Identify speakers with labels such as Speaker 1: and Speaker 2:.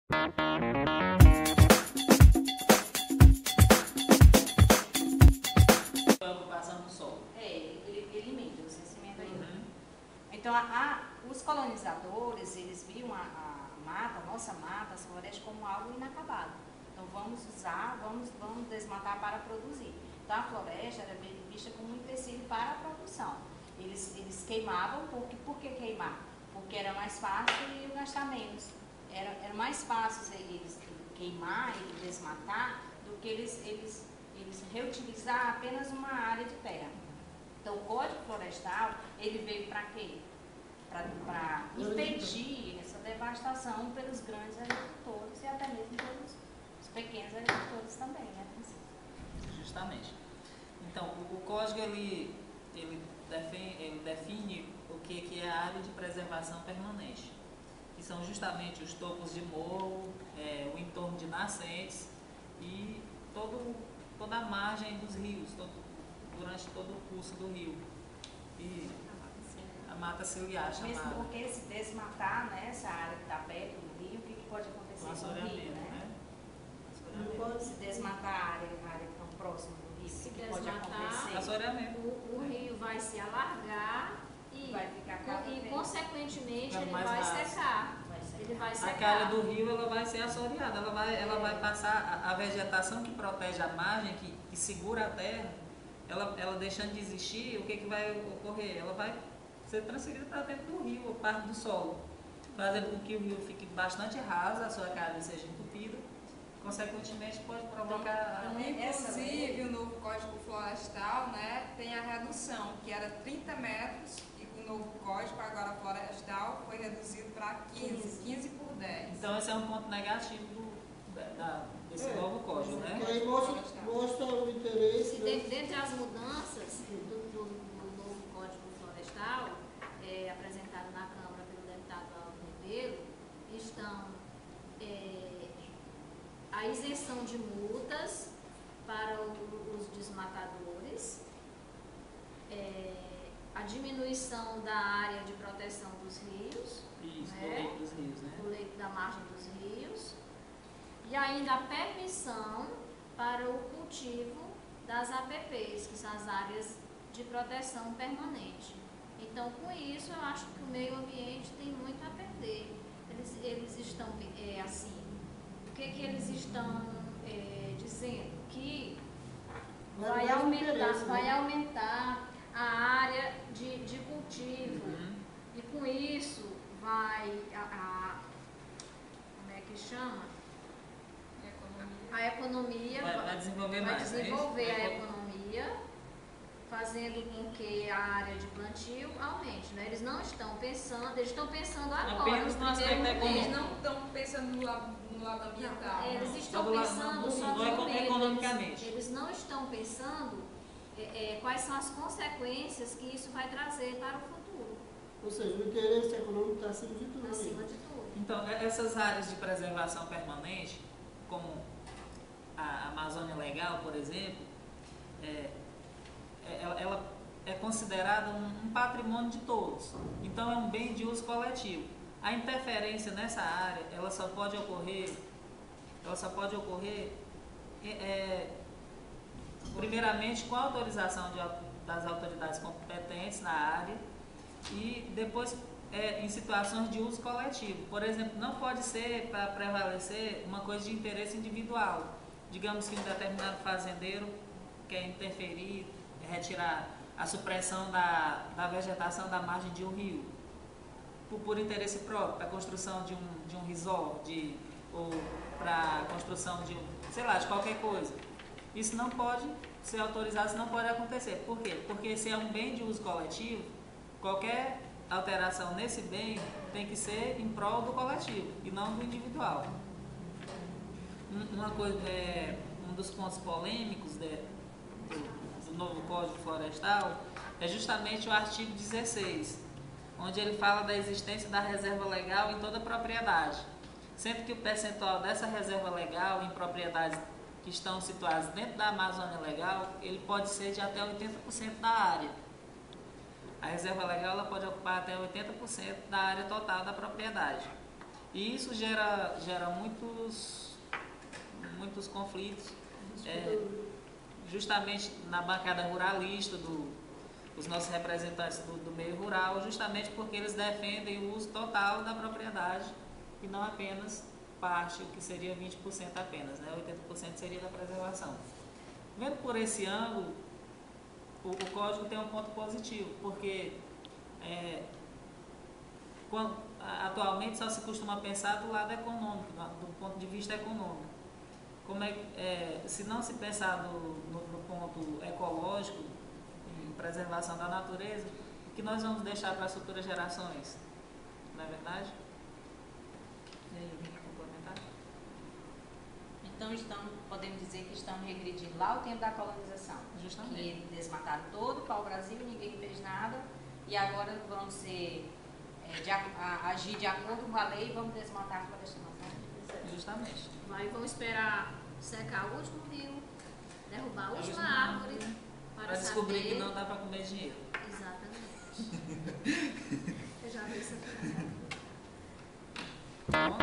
Speaker 1: A ocupação do solo.
Speaker 2: Ele emenda os vencimentos aí. Então, os colonizadores, eles viam a mata, a nossa mata, as florestas, como algo inacabado. Então, vamos usar, vamos desmatar para produzir. Então, a floresta era vista como um empecilho para a produção. Eles queimavam, por que queimar? Porque era mais fácil e gastar menos. Era mais fácil eles queimar e desmatar do que eles reutilizar apenas uma área de terra. Então, o Código Florestal, ele veio para quê? Para impedir essa devastação pelos grandes agricultores e até mesmo pelos pequenos agricultores também, né?
Speaker 1: Justamente. Então, o código ele define o que é a área de preservação permanente, que são justamente os topos de morro, o entorno de nascentes e toda a margem dos rios, durante todo o curso do rio. E a mata ciliar chamada.
Speaker 2: Mesmo porque se desmatar nessa área que está perto do rio, o que pode acontecer com o rio, né? Se desmatar a área tão próxima do rio, o que pode acontecer?
Speaker 3: O rio vai se alargar e,
Speaker 2: vai ficar
Speaker 3: e consequentemente, ele vai secar. Ele vai secar.
Speaker 1: A calha do rio ela vai ser assoreada, ela vai passar a vegetação que protege a margem, que segura a terra, ela deixando de existir, o que vai ocorrer? Ela vai ser transferida para dentro do rio, parte do solo, fazendo com que o rio fique bastante raso, a sua calha seja entupida, consequentemente pode provocar...
Speaker 4: Inclusive, o novo Código Florestal, né, tem a redução, que era 30 metros, e com o novo Código, agora florestal, foi reduzido para 15 por 10.
Speaker 1: Então esse é um ponto negativo desse novo Código, né?
Speaker 5: E aí mostra o interesse...
Speaker 3: Dentre as mudanças do novo Código Florestal, apresentado na Câmara pelo deputado Aldo Ribeiro, estão a isenção de multas para os desmatadores, a diminuição da área de proteção dos rios,
Speaker 1: isso, do leito dos rios, né?
Speaker 3: Do leito da margem dos rios, e ainda a permissão para o cultivo das APPs, que são as áreas de proteção permanente. Então, com isso, eu acho que o meio ambiente tem muito a perder. Eles estão, assim, o que eles estão dizendo? Que vai aumentar a área de cultivo, e com isso vai, como é que chama? A economia
Speaker 1: vai desenvolver mais,
Speaker 3: desenvolver a economia, fazendo com que a área de plantio aumente, né? Eles não estão pensando, eles estão pensando agora.
Speaker 1: Apenas no aspecto econômico.
Speaker 4: Eles não estão pensando no lado ambiental.
Speaker 3: Eles estão pensando
Speaker 1: economicamente.
Speaker 3: Eles não estão pensando quais são as consequências que isso vai trazer para o futuro.
Speaker 5: Ou seja, o interesse econômico está acima de tudo.
Speaker 3: Acima de tudo.
Speaker 1: Então, essas áreas de preservação permanente, como a Amazônia Legal, por exemplo, ela é considerada um patrimônio de todos. Então, é um bem de uso coletivo. A interferência nessa área, ela só pode ocorrer primeiramente com a autorização das autoridades competentes na área e depois em situações de uso coletivo. Por exemplo, não pode ser para prevalecer uma coisa de interesse individual. Digamos que um determinado fazendeiro quer interferir, retirar a supressão da vegetação da margem de um rio, por interesse próprio, para a construção de um resort, ou para a construção de qualquer coisa. Isso não pode ser autorizado, isso não pode acontecer. Por quê? Porque se é um bem de uso coletivo, qualquer alteração nesse bem tem que ser em prol do coletivo e não do individual. Um dos pontos polêmicos do novo Código Florestal é justamente o artigo 16, onde ele fala da existência da reserva legal em toda propriedade, sendo que o percentual dessa reserva legal em propriedades que estão situadas dentro da Amazônia Legal, ele pode ser de até 80% da área. A reserva legal ela pode ocupar até 80% da área total da propriedade. E isso gera muitos conflitos, justamente na bancada ruralista, os nossos representantes do meio rural, justamente porque eles defendem o uso total da propriedade e não apenas parte, o que seria 20% apenas, né? 80% seria da preservação. Vendo por esse ângulo, o código tem um ponto positivo, porque atualmente só se costuma pensar do lado econômico, do ponto de vista econômico. Se não se pensar no ponto ecológico, em preservação da natureza, o que nós vamos deixar para as futuras gerações? Não é verdade? E aí, alguém quer complementar?
Speaker 2: Então, podemos dizer que estamos regredindo lá ao tempo da colonização.
Speaker 1: Justamente.
Speaker 2: Que desmataram todo o pau-brasil, ninguém fez nada, e agora vamos agir de acordo com a lei e vamos desmatar a floresta nacional.
Speaker 1: Justamente.
Speaker 3: Aí vão esperar secar o último rio, derrubar a última árvore para
Speaker 1: descobrir
Speaker 3: saber...
Speaker 1: que não dá para comer dinheiro.
Speaker 3: Exatamente. Eu já vi isso aqui.
Speaker 1: Bom,